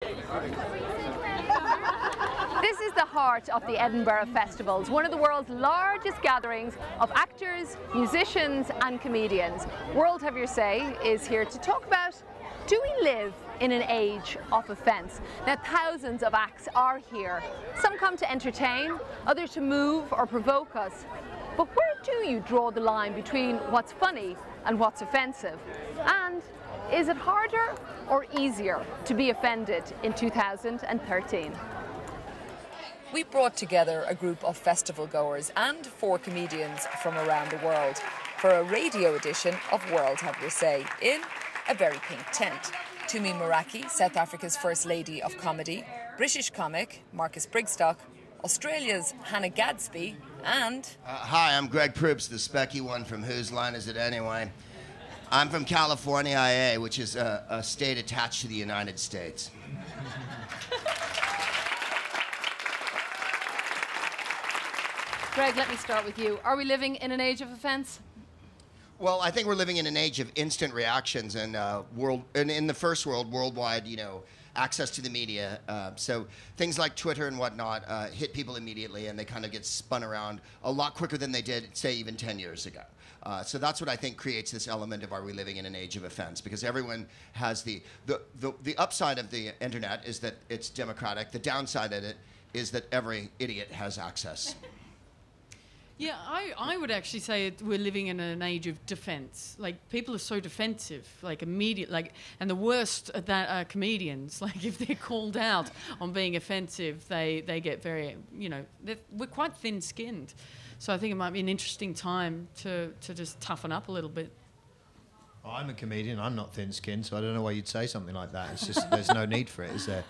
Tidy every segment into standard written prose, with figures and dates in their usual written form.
This is the heart of the Edinburgh Festivals, one of the world's largest gatherings of actors, musicians and comedians. World Have Your Say is here to talk about, do we live in an age of offence? Now, thousands of acts are here. Some come to entertain, others to move or provoke us. But where do you draw the line between what's funny and what's offensive? And is it harder or easier to be offended in 2013? We brought together a group of festival goers and 4 comedians from around the world for a radio edition of World Have Your Say in a very pink tent. Tumi Morake, South Africa's First Lady of Comedy, British comic Marcus Brigstocke, Australia's Hannah Gadsby, and... Hi, I'm Greg Proops, the specky one from Whose Line Is It Anyway? I'm from California, IA, which is a state attached to the United States. Greg, let me start with you. Are we living in an age of offence? Well, I think we're living in an age of instant reactions and in the first world, worldwide, access to the media. So things like Twitter and whatnot hit people immediately, and they kind of get spun around a lot quicker than they did, say, even 10 years ago. So that's what I think creates this element of, are we living in an age of offense? Because everyone has the upside of the internet is that it's democratic. The downside of it is that every idiot has access. Yeah, I would actually say we're living in an age of defence. Like, people are so defensive, like, immediate, like, and the worst at that are comedians. Like, if they're called out on being offensive, they get very, we're quite thin-skinned. So I think it might be an interesting time to just toughen up a little bit. Oh, I'm a comedian. I'm not thin-skinned, so I don't know why you'd say something like that. It's just, there's no need for it, is there?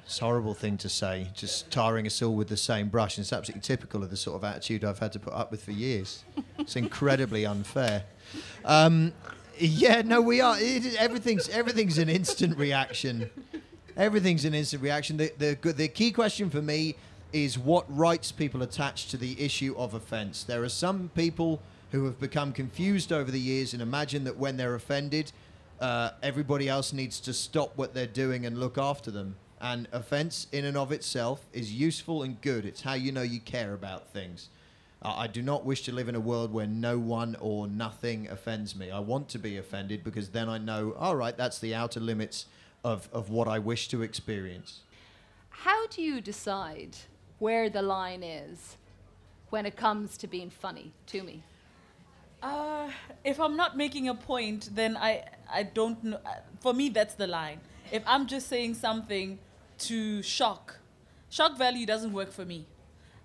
It's a horrible thing to say, just tarring us all with the same brush. And it's absolutely typical of the sort of attitude I've had to put up with for years. It's incredibly unfair. Yeah, no, we are. Everything's an instant reaction. Everything's an instant reaction. The key question for me is what rights people attach to the issue of offence. There are some people who have become confused over the years and imagine that when they're offended, everybody else needs to stop what they're doing and look after them. And offence in and of itself is useful and good. It's how you know you care about things. I do not wish to live in a world where no one or nothing offends me. I want to be offended because then I know, all right, that's the outer limits of what I wish to experience. How do you decide where the line is when it comes to being funny? Tumi. If I'm not making a point, then I don't know. For me, that's the line. If I'm just saying something to shock value doesn't work for me.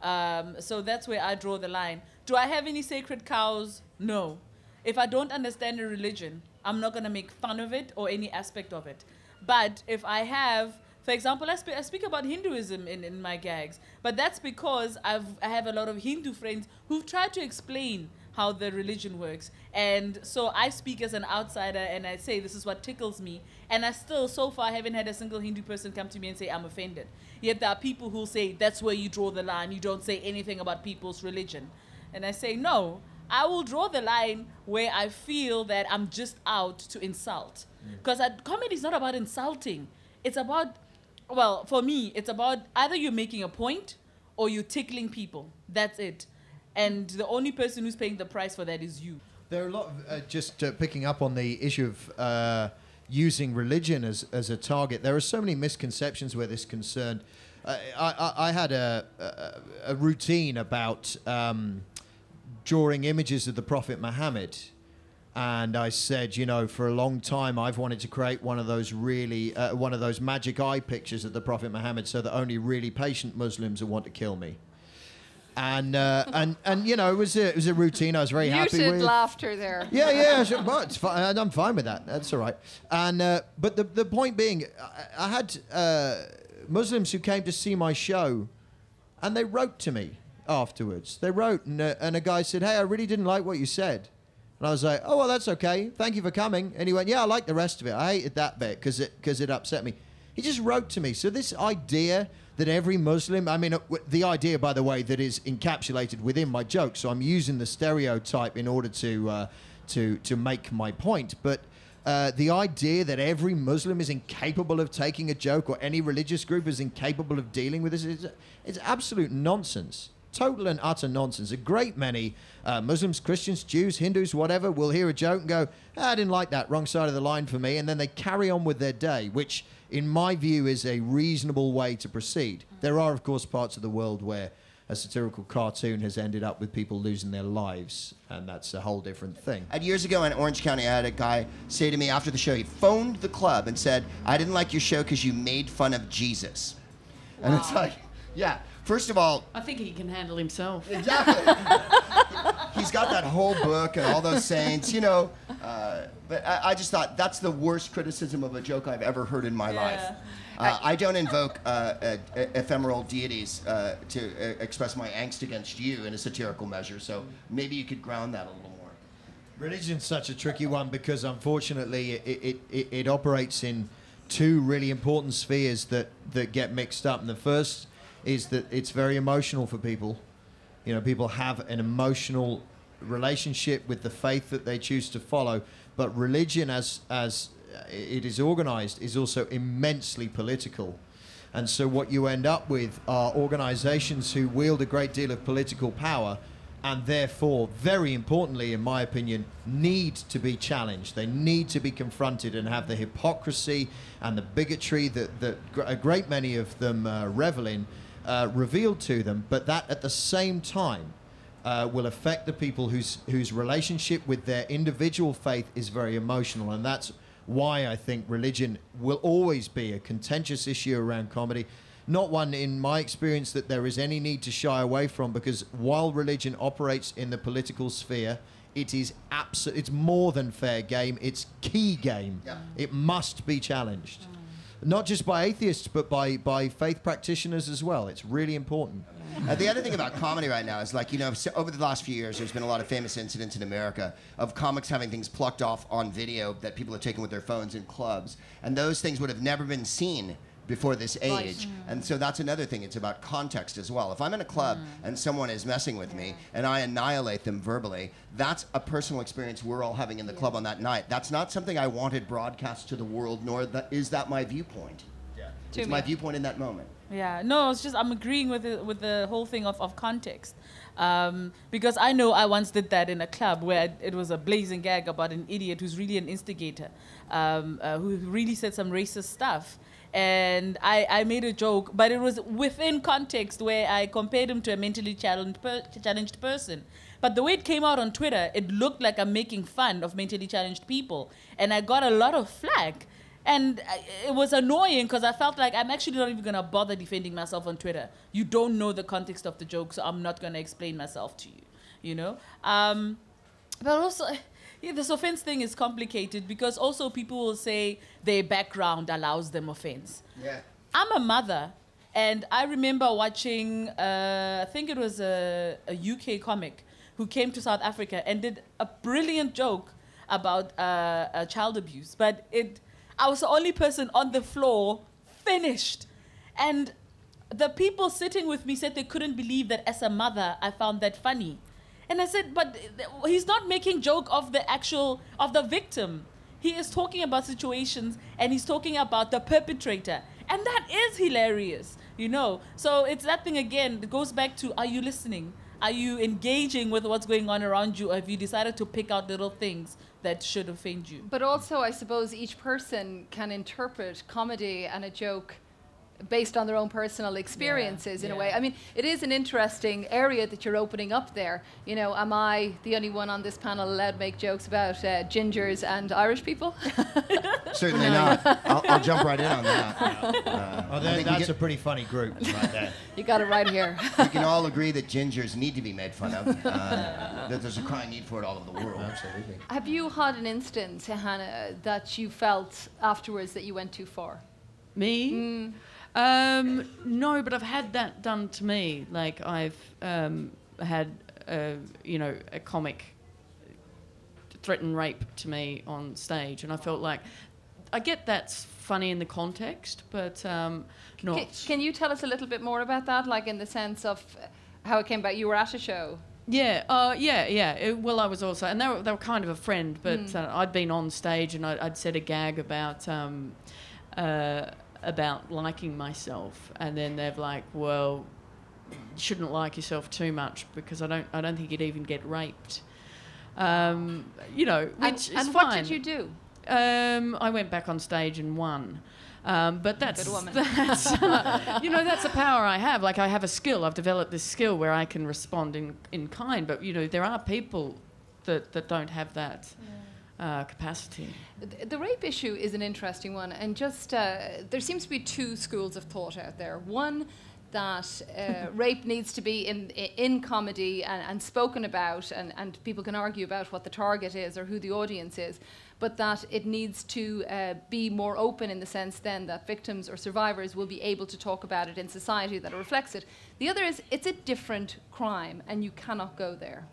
So that's where I draw the line. Do I have any sacred cows? No. If I don't understand a religion, I'm not going to make fun of it or any aspect of it. But if I have, for example, I speak about Hinduism in my gags, but that's because I have a lot of Hindu friends who've tried to explain how the religion works. And so I speak as an outsider and I say this is what tickles me. And I still, so far, haven't had a single Hindu person come to me and say I'm offended. Yet there are people who say that's where you draw the line. You don't say anything about people's religion. And I say, no, I will draw the line where I feel that I'm just out to insult. Because comedy is not about insulting. It's about, well, for me, it's about either you're making a point or you're tickling people. That's it. And the only person who's paying the price for that is you. There are a lot of, just picking up on the issue of using religion as a target, there are so many misconceptions where this is concerned. I had a routine about drawing images of the Prophet Muhammad. And I said, for a long time I've wanted to create one of those really, one of those magic eye pictures of the Prophet Muhammad so that only really patient Muslims will want to kill me. And it was a routine I was very happy with. Muted laughter there. Yeah, sure, well, it's fine. I'm fine with that. That's all right. And but the point being, I had Muslims who came to see my show, and they wrote to me afterwards. They wrote, and a guy said, "Hey, I really didn't like what you said." And I was like, "Oh well, that's okay. Thank you for coming." And he went, "Yeah, I like the rest of it. I hated that bit because it upset me." He just wrote to me. So this idea that every Muslim, the idea, by the way, that is encapsulated within my joke, so I'm using the stereotype in order to make my point, but The idea that every Muslim is incapable of taking a joke or any religious group is incapable of dealing with this is absolute nonsense. Total and utter nonsense. A great many Muslims, Christians, Jews, Hindus, whatever, will hear a joke and go, I didn't like that, wrong side of the line for me, and then they carry on with their day, which in my view is a reasonable way to proceed. There are, of course, parts of the world where a satirical cartoon has ended up with people losing their lives, and that's a whole different thing. And years ago in Orange County, I had a guy say to me after the show, he phoned the club and said, I didn't like your show because you made fun of Jesus. And it's like, yeah, first of all... I think he can handle himself. Exactly. He's got that whole book and all those saints, you know. But I just thought that's the worst criticism of a joke I've ever heard in my life. I don't invoke ephemeral deities to express my angst against you in a satirical measure, so maybe you could ground that a little more. Religion's such a tricky one because, unfortunately, it operates in two really important spheres that get mixed up. And the first is that it's very emotional for people. You know, people have an emotional relationship with the faith that they choose to follow, but religion as it is organized is also immensely political. And so what you end up with are organizations who wield a great deal of political power and therefore, very importantly, in my opinion, need to be challenged. They need to be confronted and have the hypocrisy and the bigotry that a great many of them revel in revealed to them, but that at the same time will affect the people whose relationship with their individual faith is very emotional. And that's why I think religion will always be a contentious issue around comedy. Not one, in my experience, that there is any need to shy away from, because while religion operates in the political sphere, it is it's more than fair game, it's key game. Yeah. It must be challenged. Not just by atheists, but by faith practitioners as well. It's really important. The other thing about comedy right now is, like, you know, over the last few years, there's been a lot of famous incidents in America of comics having things plucked off on video that people are taking with their phones in clubs. And those things would have never been seen before this age. Right. And so that's another thing. It's about context as well. If I'm in a club and someone is messing with me and I annihilate them verbally, that's a personal experience we're all having in the club on that night. That's not something I wanted broadcast to the world, nor is that my viewpoint. Yeah. It's my viewpoint in that moment. Yeah, no, it's just I'm agreeing with the whole thing of context. Because I know I once did that in a club where it was a blazing gag about an idiot who's really an instigator, who really said some racist stuff. And I made a joke, but it was within context where I compared him to a mentally challenged person. But the way it came out on Twitter, it looked like I'm making fun of mentally challenged people. And I got a lot of flack. And it was annoying because I felt like I'm actually not even going to bother defending myself on Twitter. You don't know the context of the joke, so I'm not going to explain myself to you, you know? But also, yeah, this offense thing is complicated because also people will say their background allows them offense. Yeah. I'm a mother, and I remember watching, I think it was a UK comic who came to South Africa and did a brilliant joke about child abuse. But I was the only person on the floor finished. And the people sitting with me said they couldn't believe that as a mother, I found that funny. And I said, but he's not making joke of the victim. He is talking about situations and he's talking about the perpetrator. And that is hilarious, you know? So it's that thing again, it goes back to, are you listening? Are you engaging with what's going on around you? Or have you decided to pick out little things that should offend you? But also, I suppose each person can interpret comedy and a joke based on their own personal experiences in a way. I mean, it is an interesting area that you're opening up there. You know, am I the only one on this panel allowed to make jokes about gingers and Irish people? Certainly not. I'll jump right in on that. That's a pretty funny group right there. You got it right here. We can all agree that gingers need to be made fun of. That there's a crying need for it all over the world. Absolutely. Have you had an instance, Hannah, that you felt afterwards that you went too far? Me? No, but I've had that done to me. Like I've had, a comic threaten rape to me on stage, and I felt like, I get that's funny in the context, but not. Can you tell us a little bit more about that, like in the sense of how it came about? You were at a show. Yeah. Well, I was also, and they were kind of a friend, but I'd been on stage and I'd said a gag about liking myself, and then they're like, well, you shouldn't like yourself too much because I don't think you'd even get raped. You know, which is and fine. what did you do? I went back on stage and won. But that's Good woman. you know, that's a power I have. Like, I have a skill. I've developed this skill where I can respond in kind. But, you know, there are people that don't have that capacity. The rape issue is an interesting one. And just, there seems to be two schools of thought out there. One, that rape needs to be in comedy and spoken about, and people can argue about what the target is or who the audience is, but that it needs to be more open in the sense then that victims or survivors will be able to talk about it in society that it reflects it. The other is it's a different crime and you cannot go there.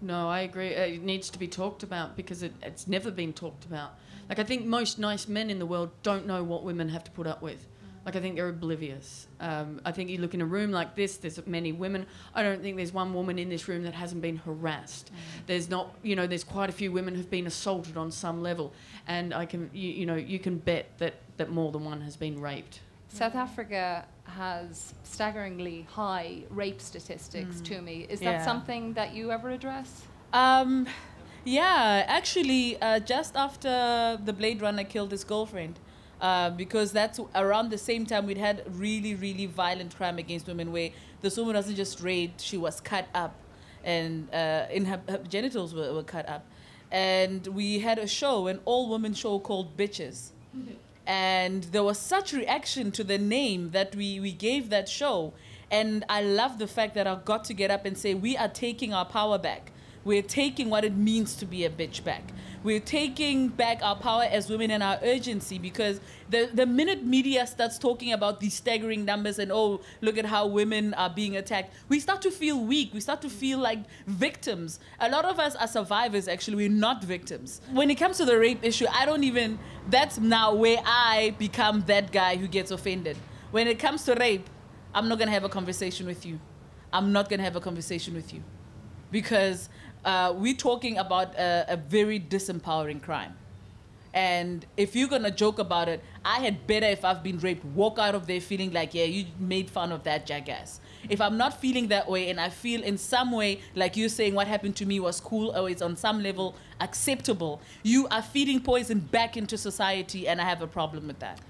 No, I agree. It needs to be talked about because it's never been talked about. Like, I think most nice men in the world don't know what women have to put up with. Like, I think they're oblivious. I think you look in a room like this, there's many women. I don't think there's one woman in this room that hasn't been harassed. There's not, you know, there's quite a few women who've been assaulted on some level. And I can, you know, you can bet that more than one has been raped. South Africa has staggeringly high rape statistics to me. Is that something that you ever address? Yeah, actually, just after the Blade Runner killed his girlfriend, because that's around the same time we'd had really, really violent crime against women where this woman wasn't just raped, she was cut up and in her genitals were cut up. And we had a show, an all-woman show called Bitches. And there was such reaction to the name that we gave that show. And I love the fact that I got to get up and say, we are taking our power back. We're taking what it means to be a bitch back. We're taking back our power as women and our urgency, because the minute media starts talking about these staggering numbers and, oh, look at how women are being attacked, we start to feel weak. We start to feel like victims. A lot of us are survivors, actually. We're not victims. When it comes to the rape issue, that's now where I become that guy who gets offended. When it comes to rape, I'm not going to have a conversation with you. I'm not going to have a conversation with you. Because we're talking about a very disempowering crime. And if you're going to joke about it, I had better, if I've been raped, walk out of there feeling like, yeah, you made fun of that jackass. If I'm not feeling that way and I feel in some way, like you're saying what happened to me was cool or it's on some level acceptable, you are feeding poison back into society, and I have a problem with that.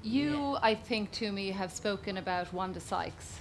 You, I think, Tumi, have spoken about Wanda Sykes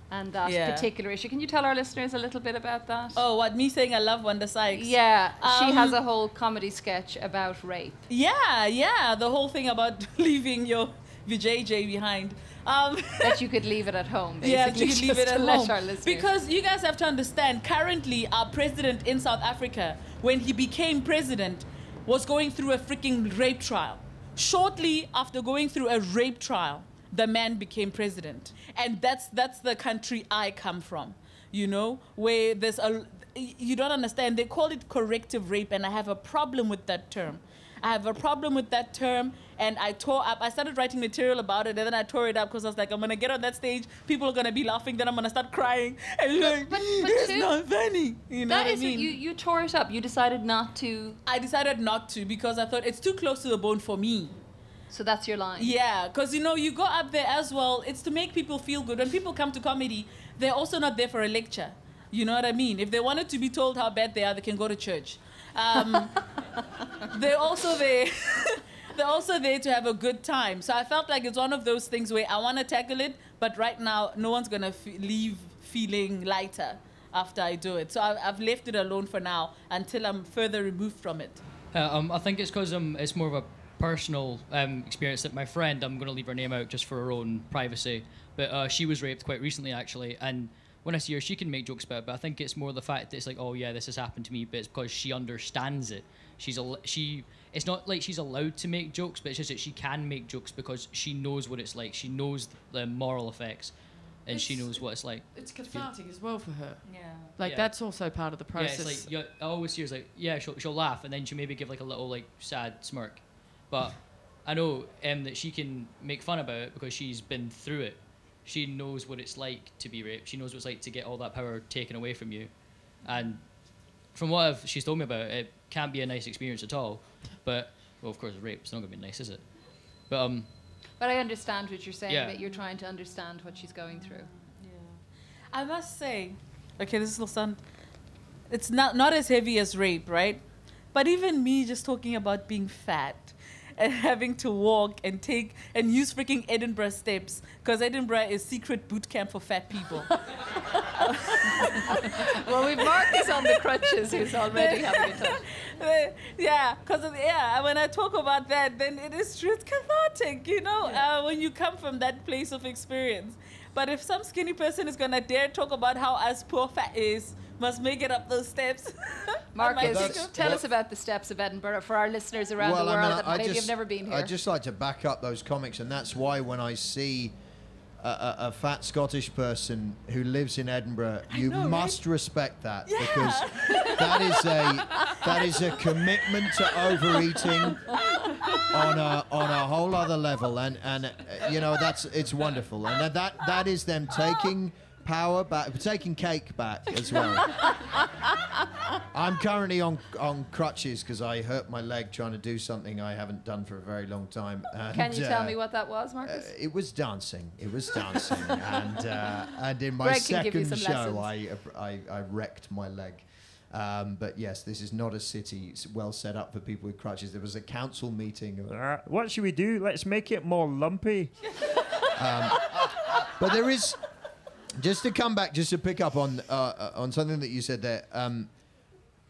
and that particular issue. Can you tell our listeners a little bit about that? Oh, what, me saying I love Wanda Sykes? Yeah, she has a whole comedy sketch about rape. Yeah, the whole thing about leaving your vajayjay behind. That you could leave it at home, basically. Yeah, you could leave it at home. Our listeners. Because you guys have to understand, currently our president in South Africa, when he became president, was going through a freaking rape trial. Shortly after going through a rape trial, the man became president. And that's the country I come from, you know, where there's you don't understand, they call it corrective rape, and I have a problem with that term. And I started writing material about it, and then I tore it up because I was like, I'm going to get on that stage, people are going to be laughing, then I'm going to start crying. And but it's not funny. You know what I mean? You tore it up. You decided not to. I decided not to because I thought it's too close to the bone for me. So that's your line. Yeah, because, you know, you go up there as well. It's to make people feel good. When people come to comedy, they're also not there for a lecture. You know what I mean? If they wanted to be told how bad they are, they can go to church. They're also there. They're also there to have a good time. So I felt like it's one of those things where I want to tackle it, but right now, no one's going to leave feeling lighter after I do it. So I've left it alone for now until I'm further removed from it. I think it's because it's more of a personal experience that my friend, I'm going to leave her name out just for her own privacy, but she was raped quite recently, actually, and when I see her, she can make jokes about it, but I think it's more the fact that it's like, oh yeah, this has happened to me, but it's because she understands it. It's not like she's allowed to make jokes, but it's just that she can make jokes because she knows what it's like. She knows the moral effects, and she knows what it's like. It's cathartic as well for her. Yeah. Like, that's also part of the process. Yeah, it's like, I always see her like, yeah, she'll laugh, and then she'll maybe give like a little like sad smirk. But I know that she can make fun about it because she's been through it. She knows what it's like to be raped. She knows what it's like to get all that power taken away from you. And from what she's told me about it, it can't be a nice experience at all. But, well, of course, rape, it's not going to be nice, is it? But I understand what you're saying, Yeah. that you're trying to understand what she's going through. I must say, okay, this will sound, it's not as heavy as rape, right? But even me just talking about being fat and having to walk and use freaking Edinburgh steps, because Edinburgh is secret boot camp for fat people. Well, we've Marcus on the crutches, who's already having a time. When I talk about that, then it is true. It's cathartic, you know, when you come from that place of experience. But if some skinny person is going to dare talk about how us poor fat is, must make it up those steps. Marcus, tell us about the steps of Edinburgh for our listeners around the world that maybe have never been here. I'd just like to back up those comics, and that's why when I see a fat Scottish person who lives in Edinburgh, you must respect that, because that is a commitment to overeating on a whole other level, and you know, it's wonderful, and that is them taking power back, taking cake back as well. I'm currently on crutches because I hurt my leg trying to do something I haven't done for a very long time. And, can you tell me what that was, Marcus? It was dancing. And in my Greg can give you second some show, lessons. I wrecked my leg. But yes, this is not a city well set up for people with crutches. There was a council meeting. What should we do? Let's make it more lumpy. But there is, just to come back, just to pick up on something that you said there,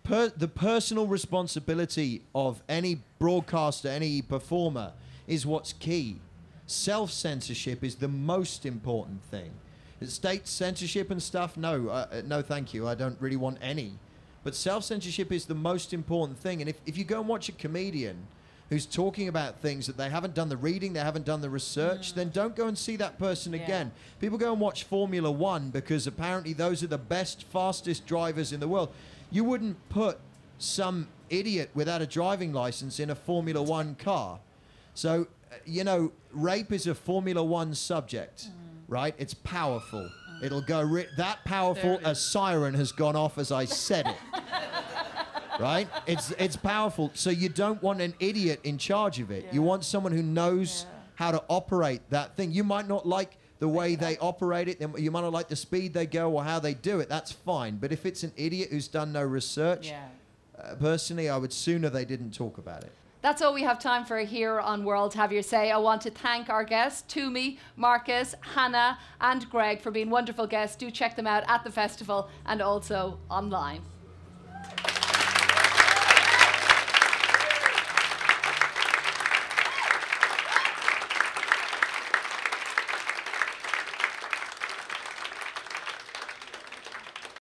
the personal responsibility of any broadcaster, any performer, is what's key. Self-censorship is the most important thing. State censorship and stuff, no, thank you. I don't really want any. But self-censorship is the most important thing. And if you go and watch a comedian who's talking about things that they haven't done the reading, they haven't done the research, then don't go and see that person again. People go and watch Formula One because apparently those are the best, fastest drivers in the world. You wouldn't put some idiot without a driving license in a Formula One car. So, you know, rape is a Formula One subject, right? It's powerful. It'll go that powerful. A siren has gone off as I said it. Right? It's powerful. So you don't want an idiot in charge of it. You want someone who knows how to operate that thing. You might not like the way they operate it. You might not like the speed they go or how they do it. That's fine. But if it's an idiot who's done no research, personally, I would sooner they didn't talk about it. That's all we have time for here on World Have Your Say. I want to thank our guests, Tumi, Marcus, Hannah and Greg, for being wonderful guests. Do check them out at the festival and also online.